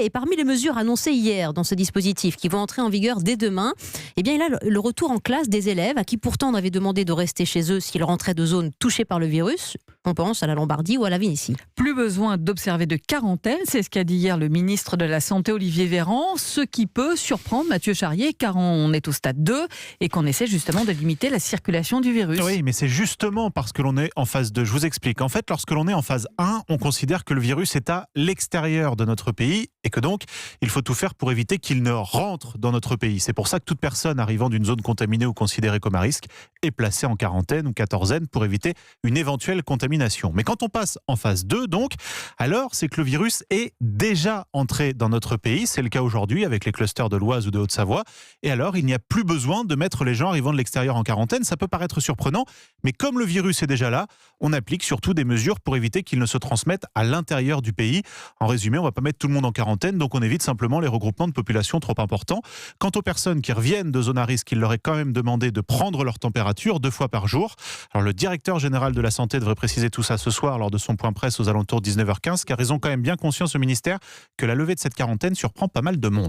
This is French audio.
Et parmi les mesures annoncées hier dans ce dispositif qui vont entrer en vigueur dès demain, eh bien, il a le retour en classe des élèves à qui pourtant on avait demandé de rester chez eux s'ils rentraient de zones touchées par le virus. On pense à la Lombardie ou à la Vénétie. Plus besoin d'observer de quarantaine, c'est ce qu'a dit hier le ministre de la Santé Olivier Véran, ce qui peut surprendre Mathieu Charrier car on est au stade 2 et qu'on essaie justement de limiter la circulation du virus. Oui, mais c'est justement parce que l'on est en phase 2. Je vous explique. En fait, lorsque l'on est en phase 1, on considère que le virus est à l'extérieur de notre pays et que donc, il faut tout faire pour éviter qu'il ne rentre dans notre pays. C'est pour ça que toute personne arrivant d'une zone contaminée ou considérée comme à risque est placée en quarantaine ou quatorzaine pour éviter une éventuelle contamination. Mais quand on passe en phase 2, donc, alors c'est que le virus est déjà entré dans notre pays. C'est le cas aujourd'hui avec les clusters de l'Oise ou de Haute-Savoie. Et alors, il n'y a plus besoin de mettre les gens arrivant de l'extérieur en quarantaine. Ça peut paraître surprenant, mais comme le virus est déjà là, on applique surtout des mesures pour éviter qu'il ne se transmette à l'intérieur du pays. En résumé, on ne va pas mettre tout le monde en quarantaine, donc on évite simplement les regroupements de population trop importants. Quant aux personnes qui reviennent de zones à risque, il leur est quand même demandé de prendre leur température 2 fois par jour. Alors le directeur général de la Santé devrait préciser tout ça ce soir lors de son point presse aux alentours de 19h15, car ils ont quand même bien conscience au ministère que la levée de cette quarantaine surprend pas mal de monde.